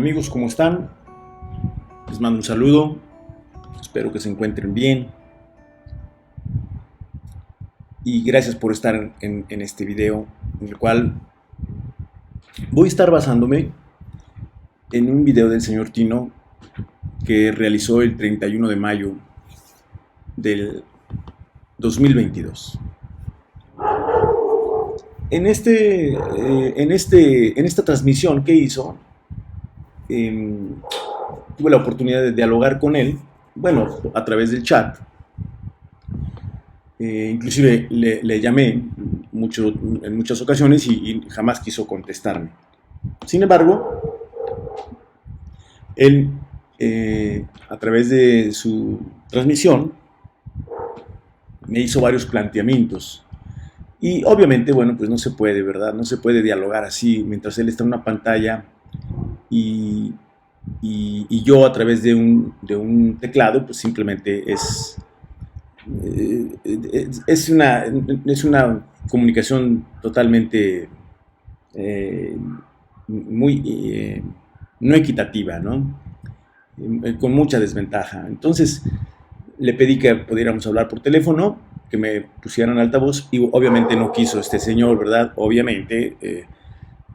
Amigos, ¿cómo están? Les mando un saludo, espero que se encuentren bien y gracias por estar en este video en el cual voy a estar basándome en un video del señor Tino que realizó el 31 de mayo del 2022. En esta transmisión que hizo, tuve la oportunidad de dialogar con él, bueno, a través del chat. Inclusive le llamé en muchas ocasiones y jamás quiso contestarme. Sin embargo, él, a través de su transmisión, me hizo varios planteamientos. Y obviamente, bueno, pues no se puede, ¿verdad? No se puede dialogar así mientras él está en una pantalla y yo a través de un teclado, pues simplemente es una comunicación totalmente muy no equitativa, ¿no? Con mucha desventaja. Entonces le pedí que pudiéramos hablar por teléfono, que me pusieran altavoz y obviamente no quiso este señor, ¿verdad? Obviamente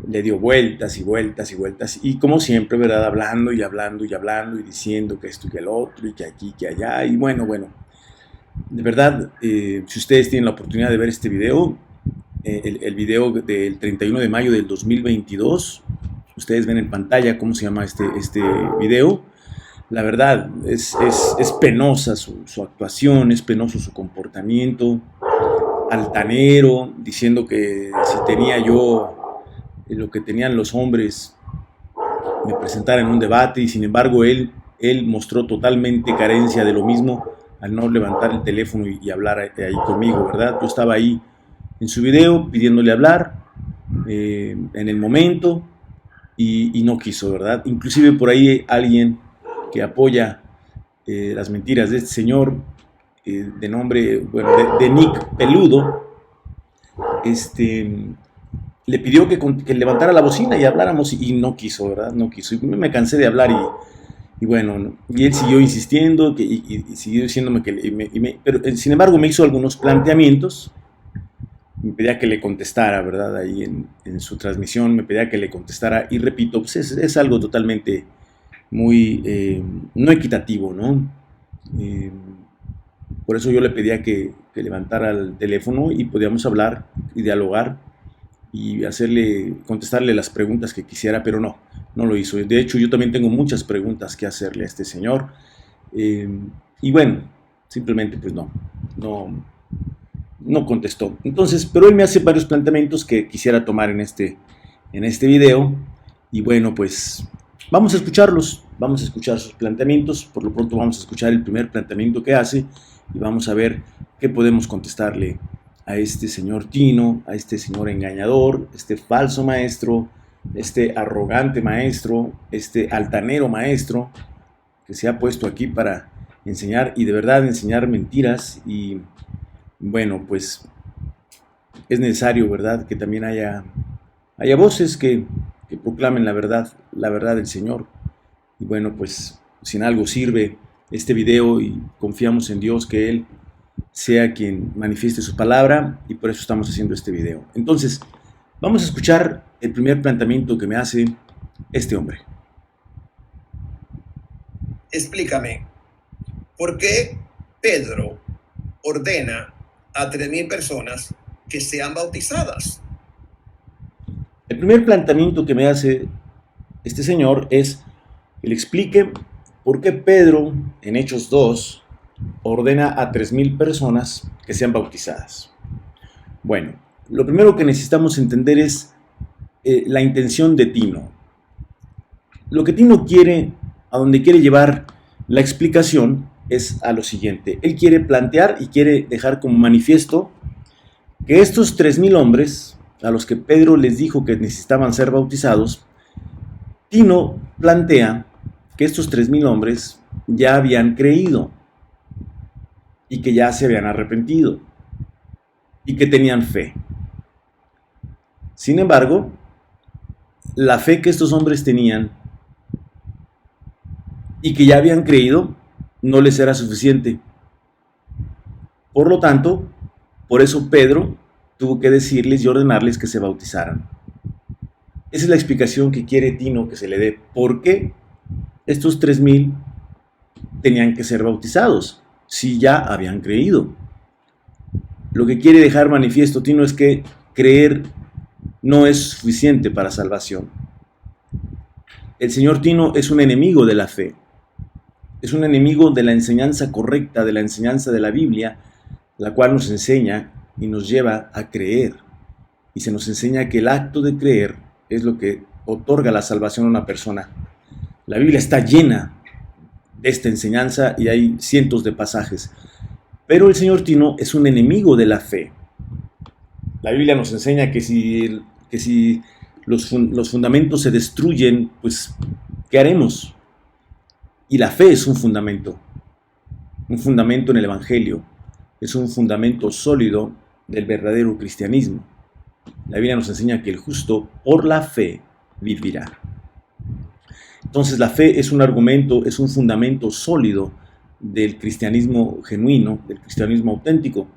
le dio vueltas y vueltas y vueltas y como siempre, ¿verdad? Hablando y hablando y hablando y diciendo que esto y que el otro y que aquí, que allá y bueno, de verdad, si ustedes tienen la oportunidad de ver este video, el video del 31 de mayo del 2022, ustedes ven en pantalla cómo se llama este video. La verdad, es penosa su actuación, es penoso su comportamiento, altanero, diciendo que si tenía yo lo que tenían los hombres, me presentara en un debate, y sin embargo él mostró totalmente carencia de lo mismo al no levantar el teléfono y hablar ahí conmigo, ¿verdad? Yo estaba ahí en su video pidiéndole hablar en el momento y no quiso, ¿verdad? Inclusive por ahí alguien que apoya las mentiras de este señor de nombre, bueno, de Nick Peludo, le pidió que levantara la bocina y habláramos y no quiso, ¿verdad? No quiso. Y me cansé de hablar y bueno, y él siguió insistiendo y siguió diciéndome pero sin embargo me hizo algunos planteamientos, me pedía que le contestara, ¿verdad? Ahí en su transmisión me pedía que le contestara y repito, pues es algo totalmente muy no equitativo, ¿no? Por eso yo le pedía que levantara el teléfono y podíamos hablar y dialogar y contestarle las preguntas que quisiera, pero no lo hizo. De hecho, yo también tengo muchas preguntas que hacerle a este señor. Y bueno, simplemente pues no contestó. Entonces, pero él me hace varios planteamientos que quisiera tomar en este video. Y bueno, pues vamos a escucharlos, vamos a escuchar sus planteamientos. Por lo pronto vamos a escuchar el primer planteamiento que hace y vamos a ver qué podemos contestarle a este señor Tino, a este señor engañador, este falso maestro, este arrogante maestro, este altanero maestro que se ha puesto aquí para enseñar y de verdad enseñar mentiras. Y bueno, pues es necesario, ¿verdad?, que también haya voces que proclamen la verdad del Señor. Y bueno, pues sin algo sirve este video y confiamos en Dios que Él sea quien manifieste su palabra y por eso estamos haciendo este video. Entonces, vamos a escuchar el primer planteamiento que me hace este hombre. Explícame, ¿por qué Pedro ordena a 3,000 personas que sean bautizadas? El primer planteamiento que me hace este señor es que le explique por qué Pedro, en Hechos 2, ordena a 3,000 personas que sean bautizadas. Bueno, lo primero que necesitamos entender es la intención de Tino. Lo que Tino quiere, a donde quiere llevar la explicación, es a lo siguiente. Él quiere plantear y quiere dejar como manifiesto que estos 3,000 hombres, a los que Pedro les dijo que necesitaban ser bautizados, Tino plantea que estos 3,000 hombres ya habían creído y que ya se habían arrepentido y que tenían fe. Sin embargo, la fe que estos hombres tenían y que ya habían creído no les era suficiente. Por lo tanto, por eso Pedro tuvo que decirles y ordenarles que se bautizaran. Esa es la explicación que quiere Tino que se le dé. ¿Por qué estos 3,000 tenían que ser bautizados si ya habían creído? Lo que quiere dejar manifiesto Tino es que creer no es suficiente para salvación. El señor Tino es un enemigo de la fe. Es un enemigo de la enseñanza correcta, de la enseñanza de la Biblia, la cual nos enseña y nos lleva a creer. Y se nos enseña que el acto de creer es lo que otorga la salvación a una persona. La Biblia está llena de esta enseñanza y hay cientos de pasajes. Pero el señor Tino es un enemigo de la fe. La Biblia nos enseña que si los fundamentos se destruyen, pues, ¿qué haremos? Y la fe es un fundamento en el Evangelio, es un fundamento sólido del verdadero cristianismo. La Biblia nos enseña que el justo por la fe vivirá. Entonces la fe es un argumento, es un fundamento sólido del cristianismo genuino, del cristianismo auténtico.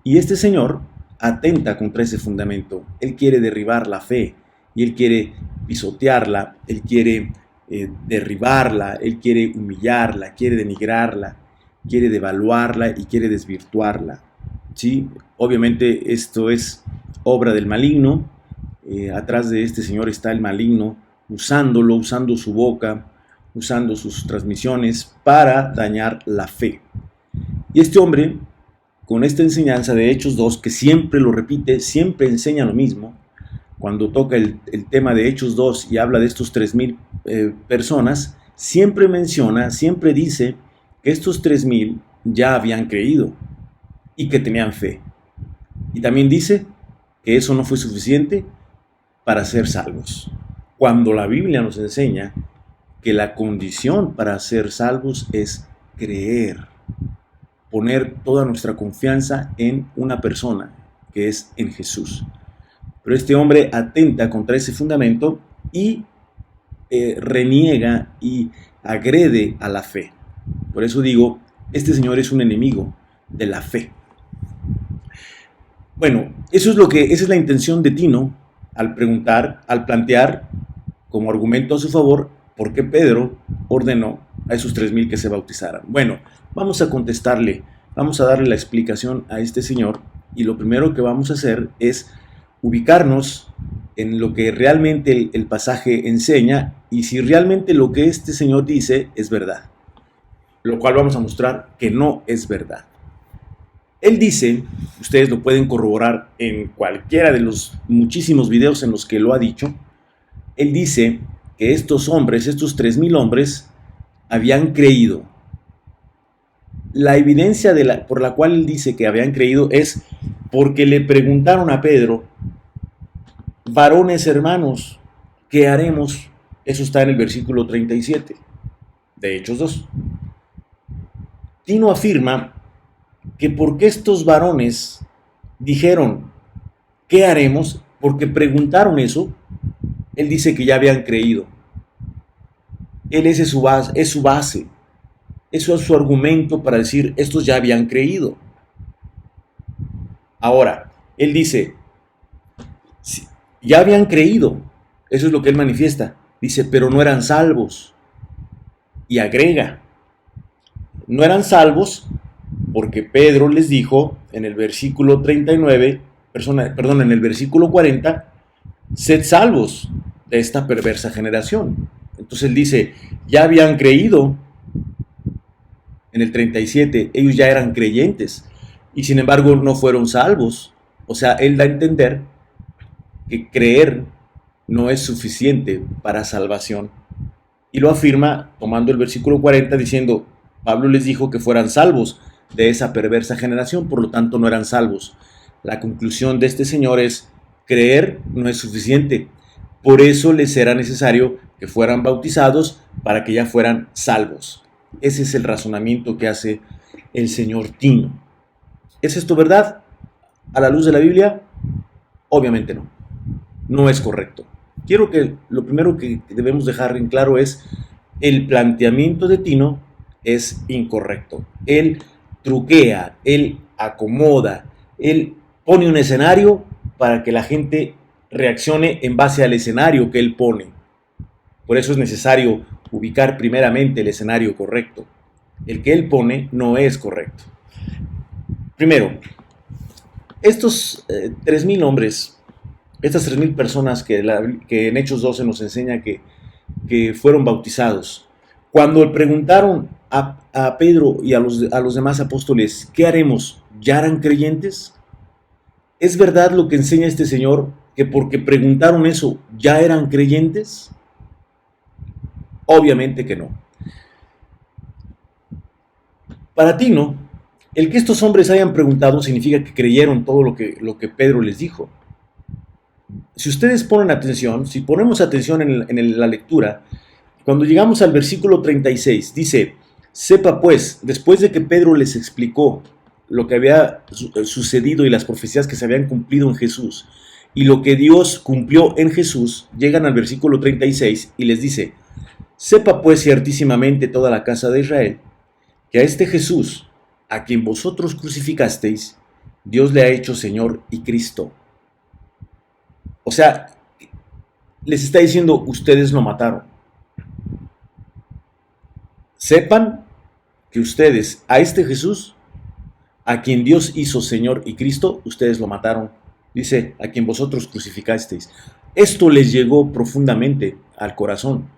Y este señor atenta contra ese fundamento. Él quiere derribar la fe y él quiere pisotearla, él quiere derribarla, él quiere humillarla, quiere denigrarla, quiere devaluarla y quiere desvirtuarla. ¿Sí? Obviamente esto es obra del maligno. Atrás de este señor está el maligno, usando su boca, usando sus transmisiones para dañar la fe. Y este hombre, con esta enseñanza de Hechos 2, que siempre lo repite, siempre enseña lo mismo, cuando toca el tema de Hechos 2 y habla de estos 3,000 personas, siempre menciona, siempre dice que estos 3,000 ya habían creído y que tenían fe. Y también dice que eso no fue suficiente para ser salvos, cuando la Biblia nos enseña que la condición para ser salvos es creer, poner toda nuestra confianza en una persona, que es en Jesús. Pero este hombre atenta contra ese fundamento y reniega y agrede a la fe. Por eso digo, este señor es un enemigo de la fe. Bueno, esa es la intención de Tino al plantear como argumento a su favor por qué Pedro ordenó a esos 3,000 que se bautizaran. Bueno, vamos a contestarle, vamos a darle la explicación a este señor y lo primero que vamos a hacer es ubicarnos en lo que realmente el pasaje enseña y si realmente lo que este señor dice es verdad, lo cual vamos a mostrar que no es verdad. Él dice, ustedes lo pueden corroborar en cualquiera de los muchísimos videos en los que lo ha dicho, él dice que estos hombres, estos 3,000 hombres, habían creído. La evidencia por la cual él dice que habían creído es porque le preguntaron a Pedro, varones hermanos, ¿qué haremos? Eso está en el versículo 37 de Hechos 2. Tino afirma que porque estos varones dijeron, ¿qué haremos? Porque preguntaron eso, él dice que ya habían creído. Él es su base. Eso es su argumento para decir, estos ya habían creído. Ahora, él dice, ya habían creído. Eso es lo que él manifiesta. Dice, pero no eran salvos. Y agrega, no eran salvos porque Pedro les dijo en el versículo 39, en el versículo 40, sed salvos de esta perversa generación. Entonces él dice, ya habían creído. En el 37, ellos ya eran creyentes y sin embargo no fueron salvos. O sea, él da a entender que creer no es suficiente para salvación. Y lo afirma tomando el versículo 40 diciendo, Pablo les dijo que fueran salvos de esa perversa generación, por lo tanto no eran salvos. La conclusión de este señor es, creer no es suficiente. Por eso les era necesario que fueran bautizados para que ya fueran salvos. Ese es el razonamiento que hace el señor Tino. ¿Es esto verdad? ¿A la luz de la Biblia? Obviamente no. No es correcto. Quiero que lo primero que debemos dejar en claro es el planteamiento de Tino es incorrecto. Él truquea, él acomoda, él pone un escenario para que la gente reaccione en base al escenario que él pone. Por eso es necesario ubicar primeramente el escenario correcto. El que él pone no es correcto. Primero, estos 3,000 hombres, estas 3,000 personas que en Hechos 12 nos enseña que fueron bautizados, cuando le preguntaron a Pedro y a los demás apóstoles, ¿qué haremos? ¿Ya eran creyentes? ¿Es verdad lo que enseña este señor, que porque preguntaron eso, ya eran creyentes? Obviamente que no. Para ti, ¿no? El que estos hombres hayan preguntado significa que creyeron todo lo que Pedro les dijo. Si ustedes ponen atención, si ponemos atención en la lectura, cuando llegamos al versículo 36, dice, sepa pues, después de que Pedro les explicó lo que había sucedido y las profecías que se habían cumplido en Jesús, y lo que Dios cumplió en Jesús, llegan al versículo 36 y les dice, sepa pues ciertísimamente toda la casa de Israel, que a este Jesús, a quien vosotros crucificasteis, Dios le ha hecho Señor y Cristo. O sea, les está diciendo, ustedes lo mataron. Sepan que ustedes, a este Jesús, a quien Dios hizo Señor y Cristo, ustedes lo mataron. Dice, a quien vosotros crucificasteis. Esto les llegó profundamente al corazón.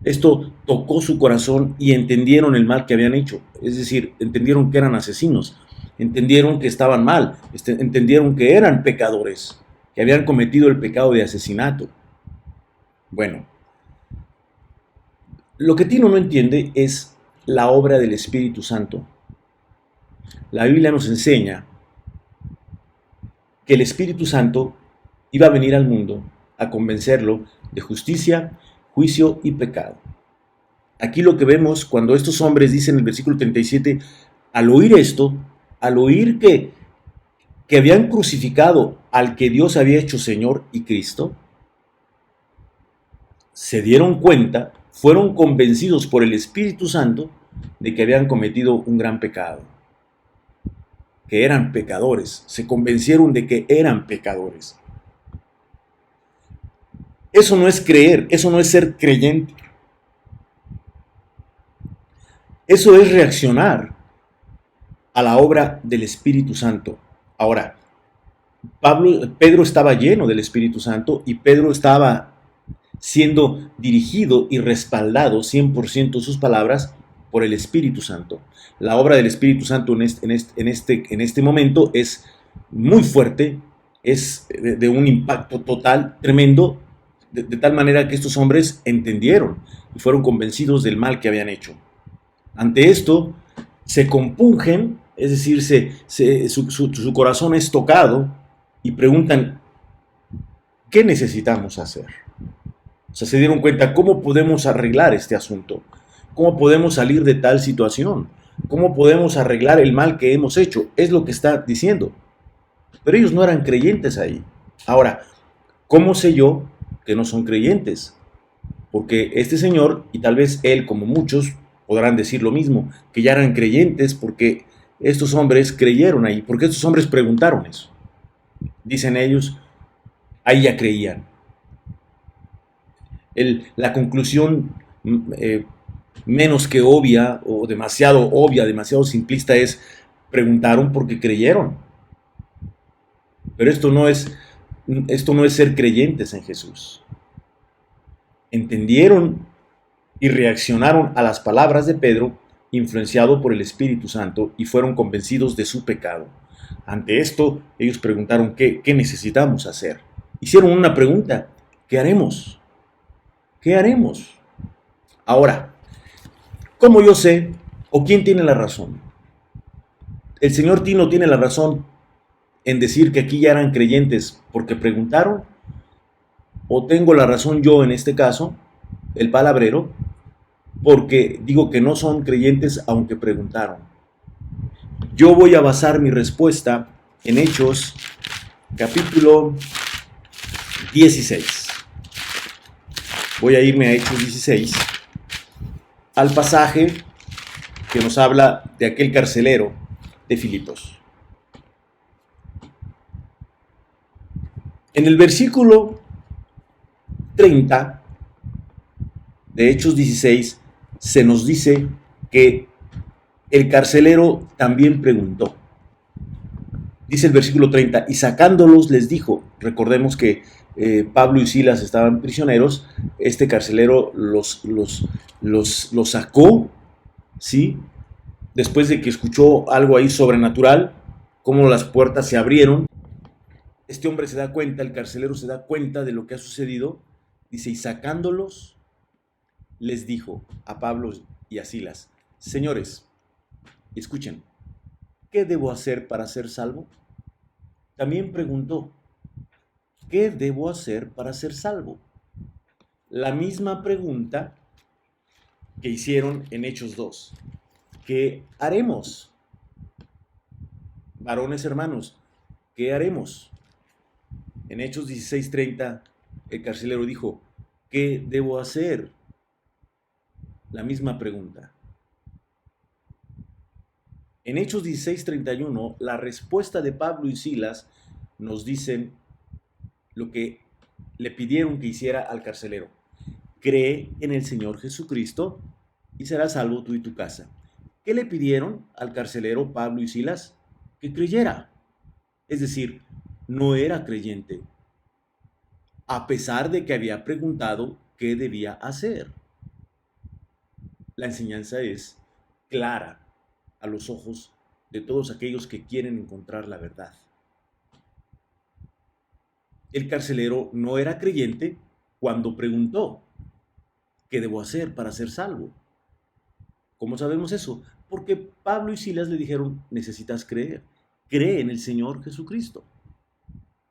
Esto tocó su corazón y entendieron el mal que habían hecho. Es decir, entendieron que eran asesinos, entendieron que estaban mal, entendieron que eran pecadores, que habían cometido el pecado de asesinato. Bueno, lo que Tino no entiende es la obra del Espíritu Santo. La Biblia nos enseña que el Espíritu Santo iba a venir al mundo a convencerlo de justicia, juicio y pecado. Aquí lo que vemos cuando estos hombres dicen en el versículo 37, al oír esto, al oír que habían crucificado al que Dios había hecho Señor y Cristo, se dieron cuenta, fueron convencidos por el Espíritu Santo de que habían cometido un gran pecado, que eran pecadores, se convencieron de que eran pecadores. Eso no es creer, eso no es ser creyente. Eso es reaccionar a la obra del Espíritu Santo. Ahora, Pedro estaba lleno del Espíritu Santo y Pedro estaba siendo dirigido y respaldado 100% sus palabras por el Espíritu Santo. La obra del Espíritu Santo en este momento es muy fuerte, es de un impacto total, tremendo, de tal manera que estos hombres entendieron y fueron convencidos del mal que habían hecho. Ante esto, se compungen, es decir, su corazón es tocado y preguntan, ¿qué necesitamos hacer? O sea, se dieron cuenta, ¿cómo podemos arreglar este asunto? ¿Cómo podemos salir de tal situación? ¿Cómo podemos arreglar el mal que hemos hecho? Es lo que está diciendo. Pero ellos no eran creyentes ahí. Ahora, ¿cómo sé yo que no son creyentes? Porque este señor, y tal vez él como muchos, podrán decir lo mismo, que ya eran creyentes porque estos hombres creyeron ahí, porque estos hombres preguntaron eso. Dicen ellos, ahí ya creían. La conclusión menos que obvia, o demasiado obvia, demasiado simplista es, preguntaron porque creyeron. Pero esto no es ser creyentes en Jesús. Entendieron y reaccionaron a las palabras de Pedro, influenciado por el Espíritu Santo, y fueron convencidos de su pecado. Ante esto, ellos preguntaron, ¿qué necesitamos hacer? Hicieron una pregunta, ¿qué haremos? ¿Qué haremos? Ahora, ¿cómo yo sé o quién tiene la razón? ¿El señor Tino tiene la razón en decir que aquí ya eran creyentes porque preguntaron? ¿O tengo la razón yo en este caso, el palabrero, porque digo que no son creyentes aunque preguntaron? Yo voy a basar mi respuesta en Hechos, capítulo 16. Voy a irme a Hechos 16 al pasaje que nos habla de aquel carcelero de Filipos. En el versículo 30 de Hechos 16 se nos dice que el carcelero también preguntó. Dice el versículo 30, y sacándolos les dijo, recordemos que Pablo y Silas estaban prisioneros, este carcelero los sacó, ¿sí? Después de que escuchó algo ahí sobrenatural, cómo las puertas se abrieron. Este hombre se da cuenta, el carcelero se da cuenta de lo que ha sucedido, dice, y sacándolos les dijo a Pablo y a Silas, señores, escuchen, ¿qué debo hacer para ser salvo? También preguntó, ¿qué debo hacer para ser salvo? La misma pregunta que hicieron en Hechos 2. ¿Qué haremos? Varones hermanos, ¿qué haremos? En Hechos 16:30, el carcelero dijo, ¿qué debo hacer? La misma pregunta. En Hechos 16:31, la respuesta de Pablo y Silas nos dicen lo que le pidieron que hiciera al carcelero. Cree en el Señor Jesucristo y serás salvo tú y tu casa. ¿Qué le pidieron al carcelero Pablo y Silas? Que creyera. Es decir, no era creyente, a pesar de que había preguntado qué debía hacer. La enseñanza es clara a los ojos de todos aquellos que quieren encontrar la verdad. El carcelero no era creyente cuando preguntó, ¿qué debo hacer para ser salvo? ¿Cómo sabemos eso? Porque Pablo y Silas le dijeron, necesitas creer. Cree en el Señor Jesucristo.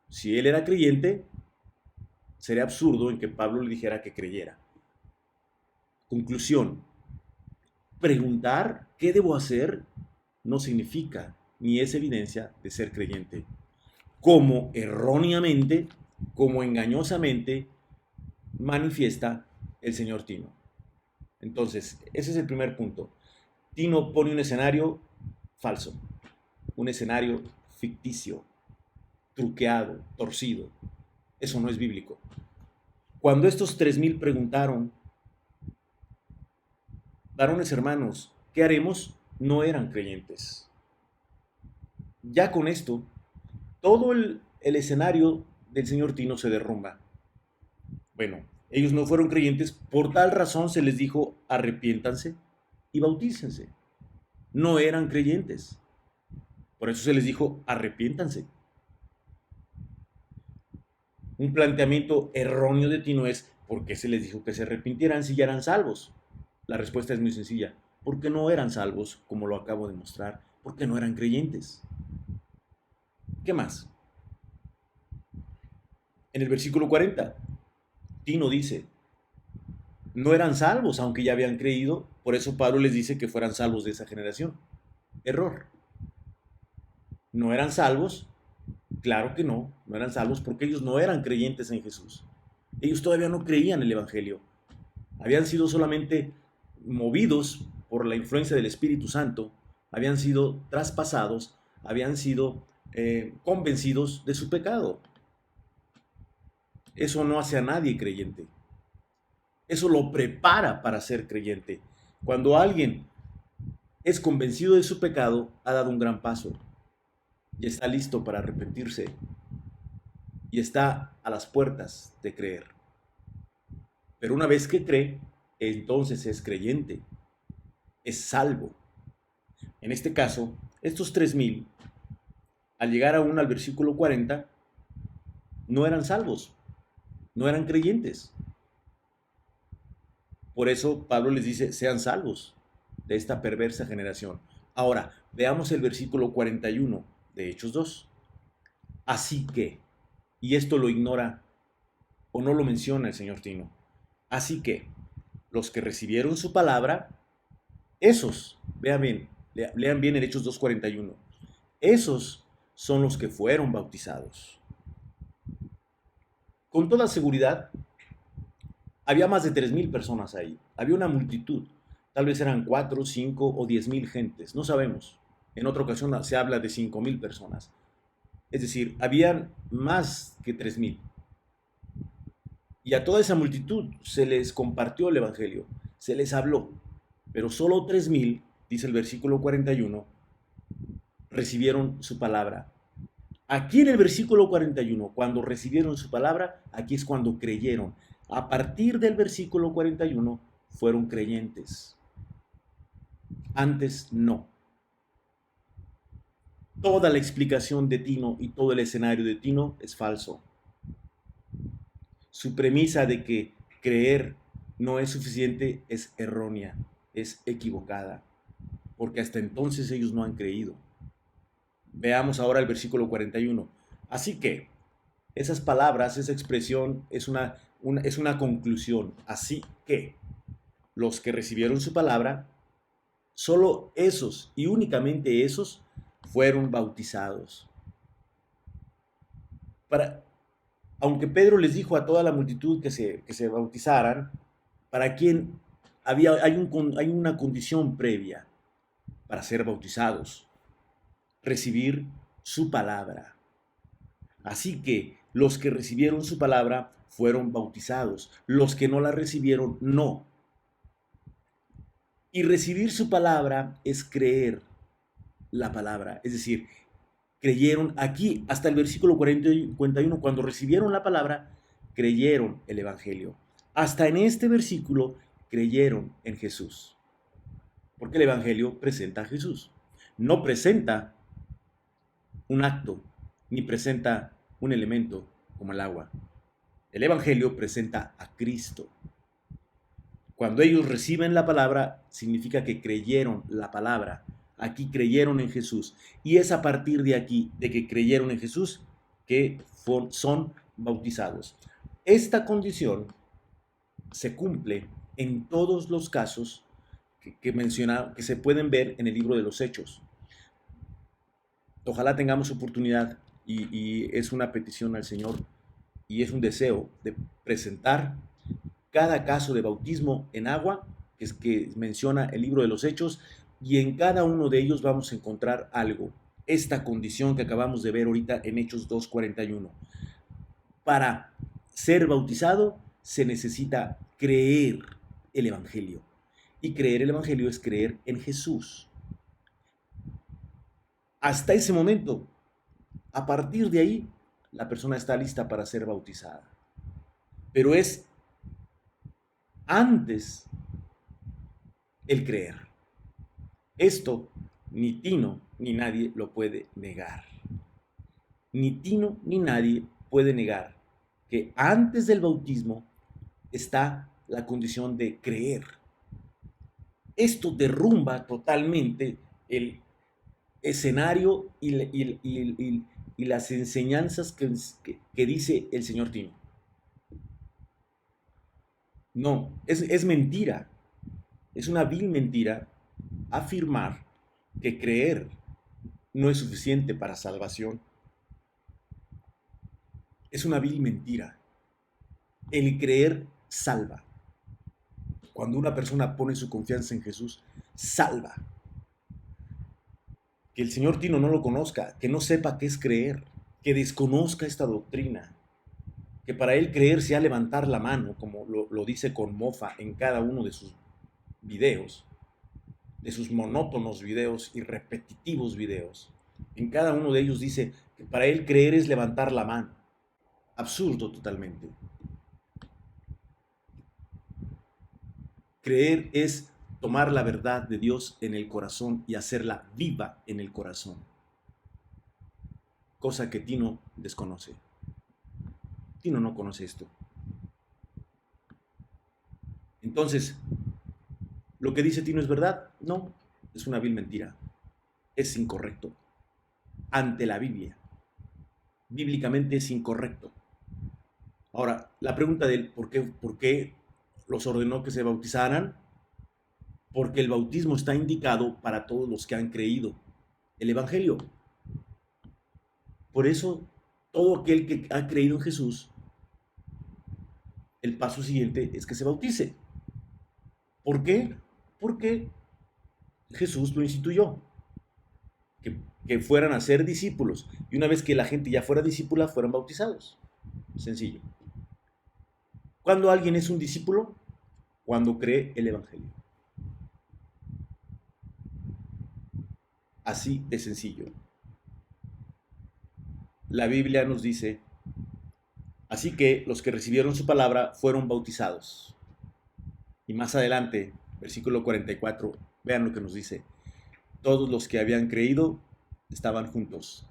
Si él era creyente, sería absurdo en que Pablo le dijera que creyera. Conclusión. Preguntar qué debo hacer no significa ni es evidencia de ser creyente. Como erróneamente, como engañosamente manifiesta el señor Tino. Entonces, ese es el primer punto. Tino pone un escenario falso, un escenario ficticio, truqueado, torcido. Eso no es bíblico. Cuando estos 3,000 preguntaron, varones hermanos, ¿qué haremos? No eran creyentes. Ya con esto, todo el escenario del señor Tino se derrumba. Bueno, ellos no fueron creyentes, por tal razón se les dijo, arrepiéntanse y bautícense. No eran creyentes. Por eso se les dijo, arrepiéntanse. Un planteamiento erróneo de Tino es, ¿por qué se les dijo que se arrepintieran si ya eran salvos? La respuesta es muy sencilla, porque no eran salvos, como lo acabo de mostrar, porque no eran creyentes. ¿Qué más? En el versículo 40, Tino dice, no eran salvos, aunque ya habían creído, por eso Pablo les dice que fueran salvos de esa generación. Error. ¿No eran salvos? Claro que no eran salvos porque ellos no eran creyentes en Jesús. Ellos todavía no creían el Evangelio. Habían sido solamente movidos por la influencia del Espíritu Santo, habían sido traspasados, habían sido convencidos de su pecado. Eso no hace a nadie creyente. Eso lo prepara para ser creyente. Cuando alguien es convencido de su pecado, ha dado un gran paso y está listo para arrepentirse y está a las puertas de creer. Pero una vez que cree, entonces es creyente, es salvo. En este caso, estos 3,000, al llegar aún al versículo 40, no eran salvos, no eran creyentes. Por eso Pablo les dice, sean salvos de esta perversa generación. Ahora, veamos el versículo 41 de Hechos 2. Así que, y esto lo ignora o no lo menciona el señor Tino, así que los que recibieron su palabra, esos, vean bien, lean bien el Hechos 2:41, esos son los que fueron bautizados. Con toda seguridad, había más de 3,000 personas ahí, había una multitud. Tal vez eran 4, 5 o 10,000 gentes, no sabemos. En otra ocasión se habla de 5,000 personas. Es decir, habían más que 3,000. Y a toda esa multitud se les compartió el Evangelio, se les habló. Pero solo 3,000, dice el versículo 41, recibieron su palabra. Aquí en el versículo 41, cuando recibieron su palabra, aquí es cuando creyeron. A partir del versículo 41, fueron creyentes. Antes no. Toda la explicación de Tino y todo el escenario de Tino es falso. Su premisa de que creer no es suficiente es errónea, es equivocada, porque hasta entonces ellos no han creído. Veamos ahora el versículo 41. Así que esas palabras, esa expresión es una conclusión. Así que los que recibieron su palabra, solo esos y únicamente esos fueron bautizados. Aunque Pedro les dijo a toda la multitud que se bautizaran, para quien hay una condición previa para ser bautizados: recibir su palabra. Así que los que recibieron su palabra fueron bautizados, los que no la recibieron no. Y recibir su palabra es creer la palabra, es decir, creyeron aquí hasta el versículo 41, cuando recibieron la palabra, creyeron el Evangelio. Hasta en este versículo creyeron en Jesús, porque el Evangelio presenta a Jesús, no presenta un acto, ni presenta un elemento como el agua. El Evangelio presenta a Cristo. Cuando ellos reciben la palabra, significa que creyeron la palabra. Aquí creyeron en Jesús. Y es a partir de aquí, de que creyeron en Jesús, que son bautizados. Esta condición se cumple en todos los casos que se pueden ver en el libro de los Hechos. Ojalá tengamos oportunidad, y es una petición al Señor, y es un deseo de presentar cada caso de bautismo en agua que menciona el libro de los Hechos, y en cada uno de ellos vamos a encontrar algo. Esta condición que acabamos de ver ahorita en Hechos 2:41. Para ser bautizado se necesita creer el Evangelio. Y creer el Evangelio es creer en Jesús. Hasta ese momento, a partir de ahí, la persona está lista para ser bautizada. Pero es antes el creer. Esto ni Tino ni nadie lo puede negar. Ni Tino ni nadie puede negar que antes del bautismo está la condición de creer. Esto derrumba totalmente el escenario y las enseñanzas que dice el señor Tino. No, es mentira. Es una vil mentira afirmar que creer no es suficiente para salvación. Es una vil mentira. El creer salva. Cuando una persona pone su confianza en Jesús, salva. Que el señor Tino no lo conozca, que no sepa qué es creer, que desconozca esta doctrina, que para él creer sea levantar la mano, como lo dice con mofa en cada uno de sus videos, de sus monótonos videos y repetitivos videos. En cada uno de ellos dice que para él creer es levantar la mano. Absurdo totalmente. Creer es tomar la verdad de Dios en el corazón y hacerla viva en el corazón. Cosa que Tino desconoce. Tino no conoce esto. Entonces, ¿lo que dice Tino es verdad? No, es una vil mentira. Es incorrecto. Ante la Biblia. Bíblicamente es incorrecto. Ahora, la pregunta de él, ¿por qué los ordenó que se bautizaran? Porque el bautismo está indicado para todos los que han creído el Evangelio. Por eso, todo aquel que ha creído en Jesús, el paso siguiente es que se bautice. ¿Por qué? Porque Jesús lo instituyó, que fueran a ser discípulos. Y una vez que la gente ya fuera discípula, fueran bautizados. Sencillo. ¿Cuándo alguien es un discípulo? Cuando cree el Evangelio. Así de sencillo. La Biblia nos dice, así que los que recibieron su palabra fueron bautizados. Y más adelante, versículo 44, vean lo que nos dice. Todos los que habían creído estaban juntos.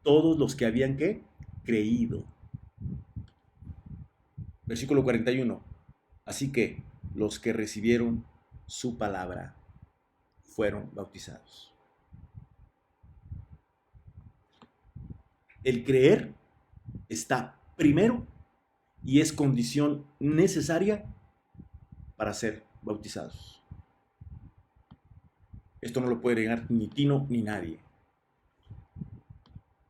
Todos los que habían, ¿qué? Creído. Versículo 41. Así que los que recibieron su palabra fueron bautizados. El creer está primero y es condición necesaria para ser bautizados. Esto no lo puede negar ni Tino ni nadie.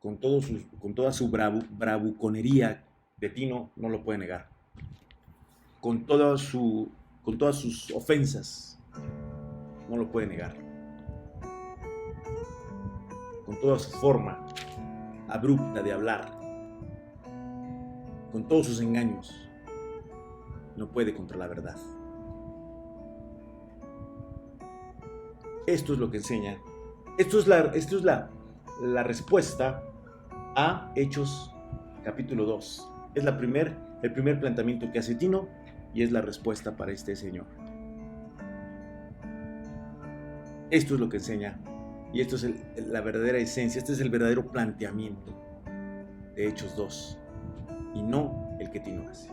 Con toda su bravuconería de Tino, no lo puede negar. Con todas sus ofensas, no lo puede negar. Con toda su forma abrupta de hablar, con todos sus engaños, no puede contra la verdad. Esto es lo que enseña. Esto es la respuesta a Hechos capítulo 2. Es el primer planteamiento que hace Tino y es la respuesta para este señor. Esto es lo que enseña y esto es la verdadera esencia, este es el verdadero planteamiento de Hechos 2 y no el que Tino hace.